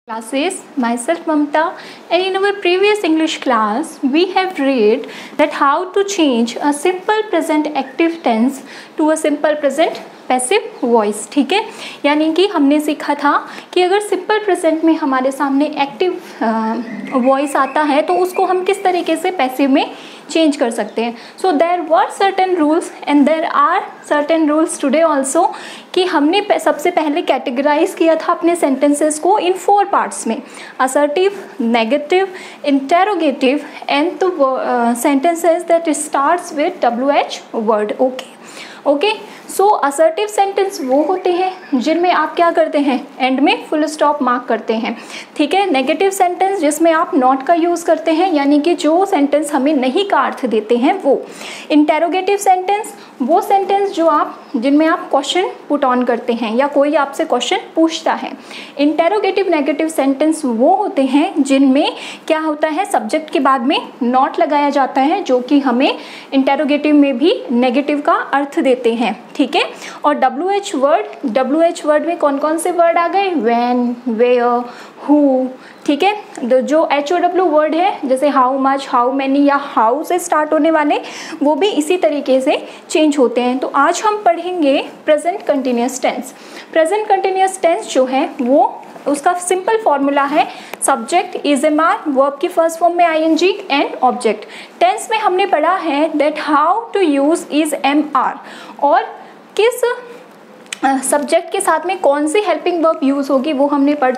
Classes, myself Mamta, and in our previous English class we have read that how to change a simple present active tense to a simple present passive voice. ठीक है, यानी कि हमने सीखा था कि अगर सिंपल प्रेजेंट में हमारे सामने एक्टिव वॉइस आता है तो उसको हम किस तरीके से पैसिव में चेंज कर सकते हैं। So there were certain rules and there are certain rules today also, कि हमने सबसे पहले कैटेगराइज किया था अपने सेंटेंसेस को इन 4 पार्ट्स में, assertive, negative, interrogative and the sentences that starts with WH word. Okay, so assertive sentence वो होते हैं जिनमें आप क्या करते हैं, एंड में फुल स्टॉप मार्क करते हैं। ठीक है, नेगेटिव सेंटेंस जिसमें आप नॉट का यूज़ करते हैं, यानी कि जो सेंटेंस हमें नहीं का अर्थ देते हैं वो। इंटेरोगेटिव सेंटेंस वो सेंटेंस जो आप जिनमें आप क्वेश्चन पुट ऑन करते हैं या कोई आपसे क्वेश्चन पूछता है। इंटेरोगेटिव नेगेटिव सेंटेंस वो होते हैं जिनमें क्या होता है, सब्जेक्ट के बाद में नॉट लगाया जाता है, जो कि हमें इंटेरोगेटिव में भी नेगेटिव का अर्थ देते हैं। ठीक है, और WH वर्ड में कौन कौन से वर्ड आ गए, व्हेन, वेयर, हु। ठीक है, जो HOW वर्ड है जैसे हाउ मच, हाउ मैनी या हाउ से स्टार्ट होने वाले वो भी इसी तरीके से चेंज होते हैं। तो आज हम पढ़ेंगे present continuous tense. Present continuous tense जो है वो उसका सिंपल फॉर्मूला है subject is am are, verb की फर्स्ट फॉर्म में ING एंड ऑब्जेक्ट। टेंस में हमने पढ़ा है that how to use is am are, और किस सब्जेक्ट के साथ में कौन सी हेल्पिंग वर्ब यूज़ होगी वो हमने पढ़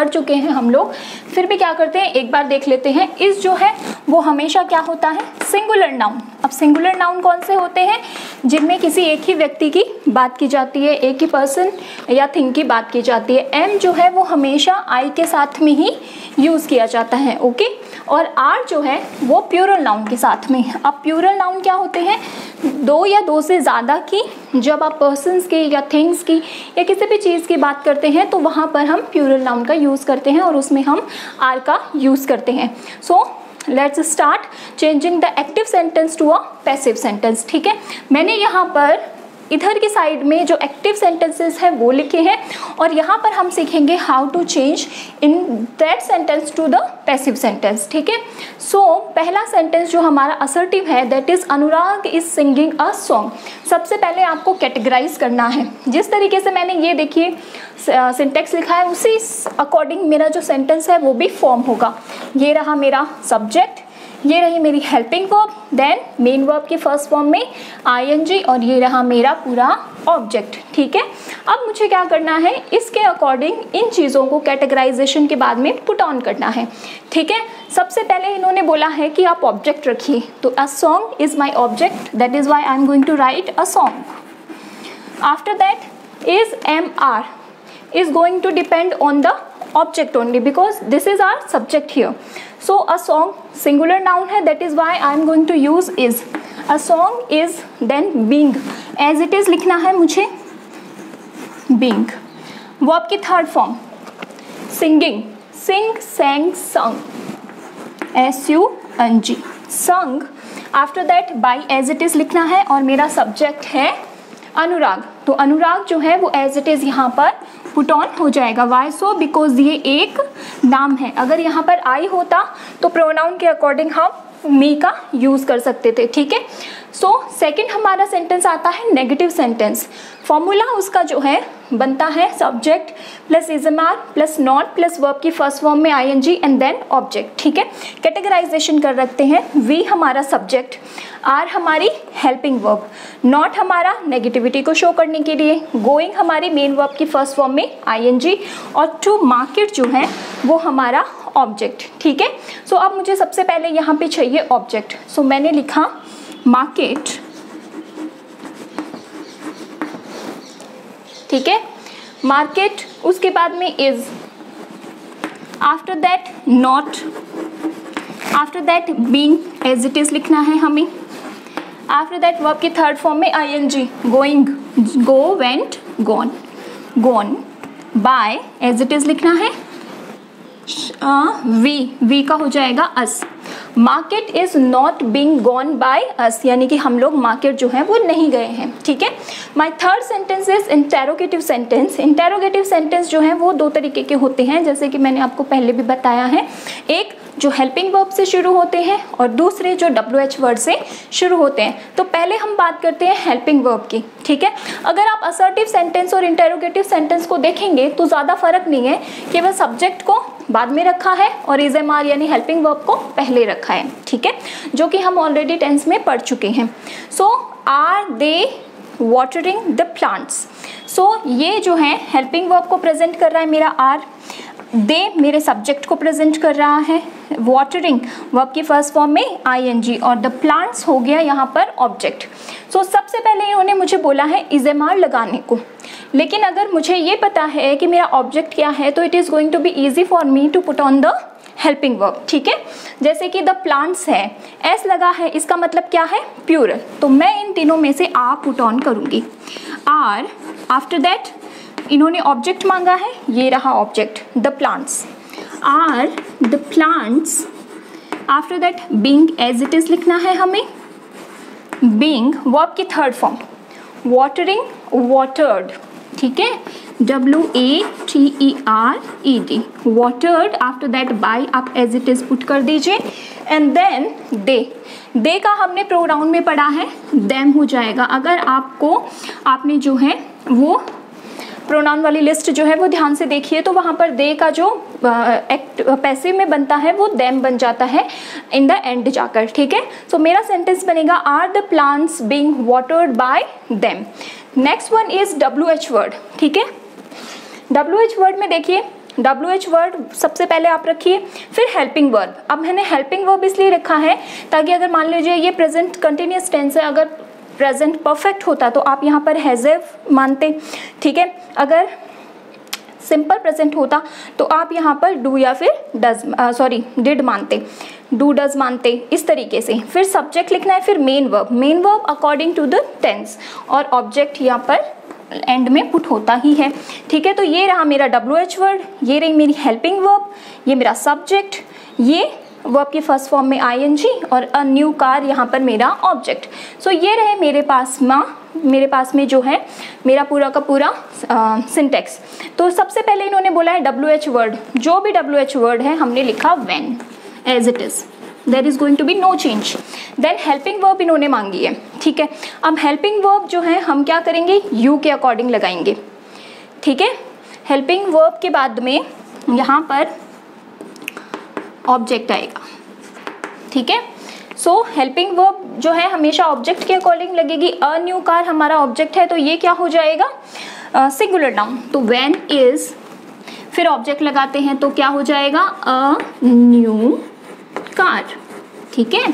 चुके हैं हम लोग। फिर भी क्या करते हैं, एक बार देख लेते हैं। इस जो है वो हमेशा क्या होता है, सिंगुलर नाउन। अब सिंगुलर नाउन कौन से होते हैं, जिनमें किसी एक ही व्यक्ति की बात की जाती है, एक ही पर्सन या थिंग की बात की जाती है। एम जो है वो हमेशा आई के साथ में ही यूज़ किया जाता है। ओके, और आर जो है वो प्लूरल नाउन के साथ में। अब प्लूरल नाउन क्या होते हैं, दो या दो से ज़्यादा की, जब आप पर्सन्स की या थिंग्स की या किसी भी चीज़ की बात करते हैं तो वहाँ पर हम प्लूरल नाउन का यूज़ करते हैं और उसमें हम आर का यूज़ करते हैं। So let's start changing the active sentence to a passive sentence. ठीक है, मैंने यहाँ पर इधर की साइड में जो एक्टिव सेंटेंसेस है वो लिखे हैं और यहाँ पर हम सीखेंगे how to change in that sentence to the passive sentence. ठीक है, सो पहला सेंटेंस जो हमारा असर्टिव है that is Anurag is singing a song. सबसे पहले आपको कैटेगराइज करना है, जिस तरीके से मैंने ये देखिए सिंटेक्स लिखा है उसी अकॉर्डिंग मेरा जो सेंटेंस है वो भी फॉर्म होगा। ये रहा मेरा सब्जेक्ट, ये रही मेरी helping verb, then main verb की फर्स्ट फॉर्म में ING, और ये रहा मेरा पूरा ऑब्जेक्ट। ठीक है, अब मुझे क्या करना है, इसके अकॉर्डिंग इन चीज़ों को कैटेगराइजेशन के बाद में पुट ऑन करना है। ठीक है, सबसे पहले इन्होंने बोला है कि आप ऑब्जेक्ट रखिए, तो a song is my object, that is why I am going to write a song. After that is MR is going to depend on the object only because this is our subject here. So a song singular noun है, that is why I am going to use is. A song is then being, as it is लिखना है मुझे being. verb की third form singing, sing, sang, sung, SUNG, sung. After that by as it is लिखना है और मेरा subject है अनुराग, तो अनुराग जो है वो एज इट इज़ यहाँ पर पुट ऑन हो जाएगा। वाई सो, बिकॉज ये एक नाम है। अगर यहाँ पर आई होता तो प्रोनाउन के अकॉर्डिंग हम मी का यूज़ कर सकते थे। ठीक है, सो सेकंड हमारा सेंटेंस आता है नेगेटिव सेंटेंस। फॉर्मूला उसका जो है बनता है subject plus is am are plus not plus verb की फर्स्ट फॉर्म में ING एंड देन ऑब्जेक्ट। ठीक है, कैटेगराइजेशन कर रखते हैं। वी हमारा सब्जेक्ट, आर हमारी हेल्पिंग वर्ब, नॉट हमारा नेगेटिविटी को शो करने के लिए, गोइंग हमारी मेन वर्ब की फर्स्ट फॉर्म में ING, और टू मार्केट जो है वो हमारा ऑब्जेक्ट। ठीक है, सो अब मुझे सबसे पहले यहाँ पे चाहिए ऑब्जेक्ट। सो मैंने लिखा मार्केट। ठीक है, मार्केट, उसके बाद में is, after that not, after that being, as it is लिखना है हमें। आफ्टर दैट वर्ब की थर्ड फॉर्म में ING, going, go, went, gone, gone, by, as it is लिखना है वी का हो जाएगा us. Market is not being gone by us, यानी कि हम लोग मार्केट जो है वो नहीं गए हैं, ठीक है। My third sentence is interrogative sentence. Interrogative sentence जो है वो दो तरीके के होते हैं, जैसे कि मैंने आपको पहले भी बताया है, एक जो हेल्पिंग वर्ब से शुरू होते हैं और दूसरे जो WH वर्ड से शुरू होते हैं। तो पहले हम बात करते हैं हेल्पिंग वर्ब की, ठीक है। अगर आप असर्टिव सेंटेंस और इंटेरोगेटिव सेंटेंस को देखेंगे तो ज़्यादा फर्क नहीं है, केवल सब्जेक्ट को बाद में रखा है और इज एम आर यानी हेल्पिंग वर्ब को पहले रखा है, ठीक है, जो कि हम ऑलरेडी टेंस में पढ़ चुके हैं। So are they watering the plants. So ये जो है हेल्पिंग वर्ब को प्रेजेंट कर रहा है मेरा आर, दे मेरे सब्जेक्ट को प्रेजेंट कर रहा है, वाटरिंग वर्ब की फर्स्ट फॉर्म में ING और द प्लांट्स हो गया यहाँ पर ऑब्जेक्ट। सो सबसे पहले इन्होंने मुझे बोला है इज़ेमार लगाने को, लेकिन अगर मुझे ये पता है कि मेरा ऑब्जेक्ट क्या है तो it is going to be easy for me to put on the helping verb, ठीक है। जैसे कि द प्लांट्स है, एस लगा है, इसका मतलब क्या है, प्लूरल, तो मैं इन तीनों में से आ पुट ऑन करूँगी। आर, आफ्टर दैट इन्होंने ऑब्जेक्ट मांगा है, ये रहा object the plants, are the plants. After that being as it is लिखना है हमें, बीइंग वर्ब की थर्ड फॉर्म, वाटरिंग वाटर्ड, ठीक है, WATERED, watered. After that by आप एज इट इज पुट कर दीजिए एंड देन दे का हमने प्रोनाउन में पढ़ा है देम हो जाएगा। अगर आपने जो है वो प्रोनाउन वाली लिस्ट जो है वो ध्यान से देखिए तो वहाँ पर दे का जो एक्ट पैसिव में बनता है वो देम बन जाता है इन द एंड जाकर, ठीक है। सो मेरा सेंटेंस बनेगा are the plants being watered by them. Next one is WH word, ठीक है। WH वर्ड में देखिए, WH वर्ड सबसे पहले आप रखिए, फिर हेल्पिंग वर्ब। अब मैंने हेल्पिंग वर्ब इसलिए रखा है ताकि अगर मान लीजिए ये प्रेजेंट कंटिन्यूस टेंस है, अगर प्रेजेंट परफेक्ट होता तो आप यहाँ पर हैज़ मानते, ठीक है। अगर सिंपल प्रेजेंट होता तो आप यहाँ पर डू या फिर डिड मानते, डू डज मानते, इस तरीके से। फिर सब्जेक्ट लिखना है, फिर main verb according to the tense, और ऑब्जेक्ट यहाँ पर एंड में पुट होता ही है, ठीक है। तो ये रहा मेरा WH वर्ड, ये रही मेरी हेल्पिंग वर्ब, ये मेरा सब्जेक्ट, ये वर्ब की फर्स्ट फॉर्म में ING और अ न्यू कार यहाँ पर मेरा ऑब्जेक्ट। सो ये रहे मेरे पास में जो है मेरा पूरा का पूरा सिंटेक्स। तो सबसे पहले इन्होंने बोला है WH वर्ड, जो भी WH वर्ड है हमने लिखा when as it is, there is going to be no change. Then helping verb इन्होंने मांगी है, ठीक है। अब हेल्पिंग वर्ब जो है हम क्या करेंगे, यू के अकॉर्डिंग लगाएंगे, ठीक है। हेल्पिंग वर्ब के बाद में यहाँ पर ऑब्जेक्ट आएगा, ठीक है। सो हेल्पिंग वर्ब जो है हमेशा ऑब्जेक्ट के अकॉर्डिंग लगेगी। अ न्यू कार हमारा ऑब्जेक्ट है तो ये क्या हो जाएगा, सिंगुलर नाउन, तो व्हेन इज, फिर ऑब्जेक्ट लगाते हैं तो क्या हो जाएगा, अ न्यू कार, ठीक है।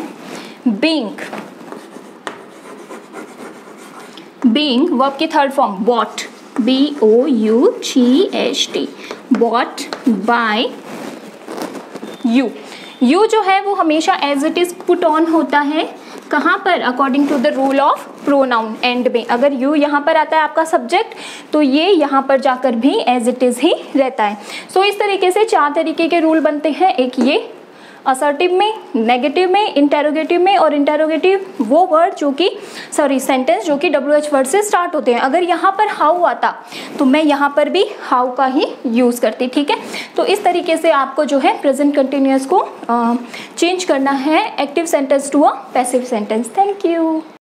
बीइंग वर्ब की third form bought, BOUGHT, bought by you जो है वो हमेशा as it is put on होता है, कहाँ पर, according to the rule of pronoun end में। अगर यू यहाँ पर आता है आपका सब्जेक्ट तो ये यहाँ पर जाकर भी एज इट इज ही रहता है। सो इस तरीके से 4 तरीके के रूल बनते हैं, एक ये असर्टिव में, नेगेटिव में, इंटेरोगेटिव में, और इंटेरोगेटिव वो वर्ड जो कि सेंटेंस जो कि WH वर्ड से स्टार्ट होते हैं। अगर यहाँ पर हाउ आता तो मैं यहाँ पर भी हाउ का ही यूज़ करती, ठीक है। तो इस तरीके से आपको जो है प्रेजेंट कंटिन्यूअस को चेंज करना है active sentence to a passive sentence. Thank you.